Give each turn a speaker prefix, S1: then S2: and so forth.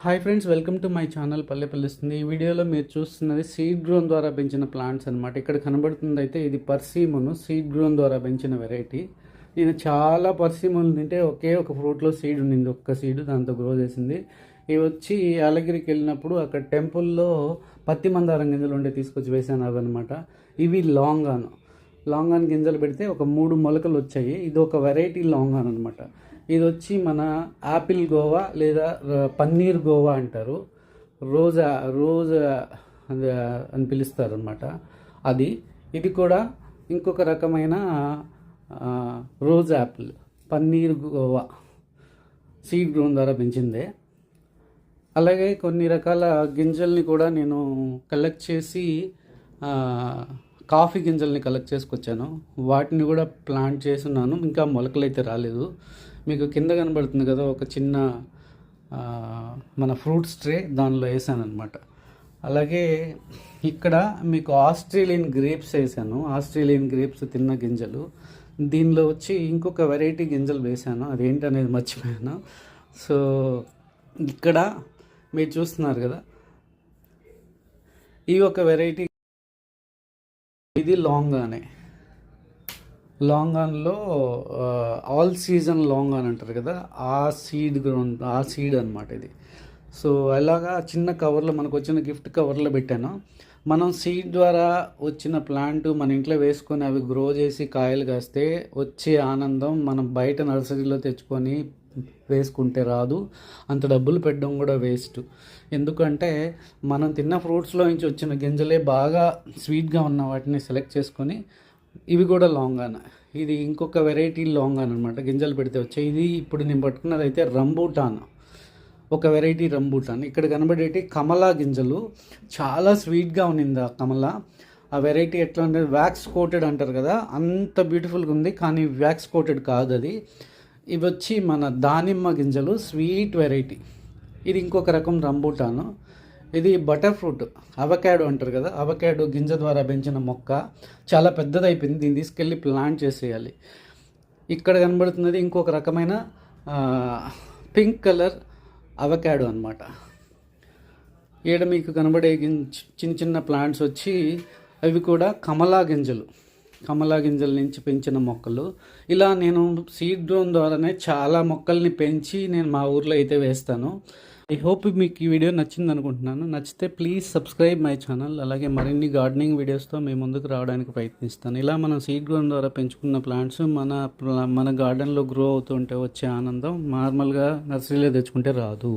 S1: Hi friends, welcome to my channel పల్లె పల్లిస్తుంది. ఈ వీడియోలో మీరు చూస్తున్నది సీడ్ గ్రోన్ ద్వారా పెంచిన ప్లాంట్స్ అనమాట. ఇక్కడ కనబడుతుంది అయితే ఇది పర్సీమును సీడ్ గ్రోన్ ద్వారా పెంచిన వెరైటీ. నేను చాలా పర్సీములు తింటే ఒకే ఒక ఫ్రూట్లో సీడ్ ఉండింది, ఒక్క సీడ్ దాంతో గ్రో చేసింది. ఇవి వచ్చి యాలగిరికి వెళ్ళినప్పుడు అక్కడ టెంపుల్లో పత్తి మందారం గింజలు ఉండే తీసుకొచ్చి వేసాను అవన్నమాట. ఇవి లాంగాన్ గింజలు పెడితే ఒక 3 మొలకలు వచ్చాయి. ఇది ఒక వెరైటీ లాంగాన్ అనమాట. ఇది వచ్చి మన యాపిల్ గోవా లేదా పన్నీర్ గోవా అంటారు, రోజా అని పిలుస్తారు అనమాట. ఇది కూడా ఇంకొక రకమైన rose Apple, paneer Goa seed grown ద్వారా పెంచిందే. అలాగే కొన్ని రకాల గింజల్ని కూడా నేను కలెక్ట్ చేసి కాఫీ గింజల్ని కలెక్ట్ చేసుకొచ్చాను. వాటిని కూడా ప్లాంట్ చేస్తున్నాను. ఇంకా మొలకలు అయితే రాలేదు. మీకు కింద కనబడుతుంది కదా ఒక చిన్న మన ఫ్రూట్స్ ట్రే, దానిలో వేసాను అనమాట. అలాగే ఇక్కడ మీకు ఆస్ట్రేలియన్ గ్రేప్స్ వేసాను. ఆస్ట్రేలియన్ గ్రేప్స్ తిన్న గింజలు. దీనిలో వచ్చి ఇంకొక వెరైటీ గింజలు వేసాను, అదేంటనేది మర్చిపోయాను. సో ఇక్కడ మీరు చూస్తున్నారు కదా, ఈ ఒక వెరైటీ, ఇది లాంగాన్లో ఆల్ సీజన్ లాంగాన్ అంటారు కదా, ఆ సీడ్ అనమాట ఇది. సో అలాగా చిన్న కవర్లో, మనకు వచ్చిన గిఫ్ట్ కవర్లో పెట్టాను. మనం సీడ్ ద్వారా వచ్చిన ప్లాంట్ మన ఇంట్లో వేసుకొని అవి గ్రో చేసి కాయలు కాస్తే వచ్చే ఆనందం మనం బయట నర్సరీలో తెచ్చుకొని వేసుకుంటే రాదు. అంత డబ్బులు పెట్టడం కూడా వేస్ట్. ఎందుకంటే మనం తిన్న ఫ్రూట్స్లో నుంచి వచ్చిన గింజలే బాగా స్వీట్గా ఉన్న వాటిని సెలెక్ట్ చేసుకొని, ఇవి కూడా లాంగాన్. ఇది ఇంకొక వెరైటీ లాంగాన్ అనమాట, గింజలు పెడితే వచ్చాయి. ఇది ఇప్పుడు నేను పట్టుకున్నది అయితే రంబూటాన్, ఒక వెరైటీ రంబూటాన్. ఇక్కడ కనబడేటి కమలా గింజలు, చాలా స్వీట్గా ఉన్నింది ఆ కమలా. ఆ వెరైటీ ఎట్లా ఉంటుంది, వ్యాక్స్ కోటెడ్ అంటారు కదా, అంత బ్యూటిఫుల్గా ఉంది. కానీ వ్యాక్స్ కోటెడ్ కాదు అది. ఇవి వచ్చి మన దానిమ్మ గింజలు, స్వీట్ వెరైటీ. ఇది ఇంకొక రకం రంబూటాను. ఇది బటర్ ఫ్రూట్, అవకాడో అంటారు కదా, అవకాడో గింజ ద్వారా పెంచిన మొక్క. చాలా పెద్దదైపోయింది, దీన్ని తీసుకెళ్ళి ప్లాంట్ చేసేయాలి. ఇక్కడ కనబడుతున్నది ఇంకొక రకమైన పింక్ కలర్ అవకాడో అనమాట. ఈడ మీకు కనబడే చిన్న చిన్న ప్లాంట్స్ వచ్చి అవి కూడా కమలా గింజల నుంచి పెంచిన మొక్కలు. ఇలా నేను సీడ్ గ్రోన్ ద్వారానే చాలా మొక్కల్ని పెంచి నేను మా ఊర్లో అయితే వేస్తాను. ఐ హోప్ మీకు ఈ వీడియో నచ్చింది అనుకుంటున్నాను. నచ్చితే ప్లీజ్ సబ్స్క్రైబ్ మై ఛానల్. అలాగే మరిన్ని గార్డెనింగ్ వీడియోస్తో మేము ముందుకు రావడానికి ప్రయత్నిస్తాను. ఇలా మనం సీడ్ గ్రోన్ ద్వారా పెంచుకున్న ప్లాంట్స్ మన గార్డెన్లో గ్రో అవుతుంటే వచ్చే ఆనందం నార్మల్గా నర్సరీలో తెచ్చుకుంటే రాదు.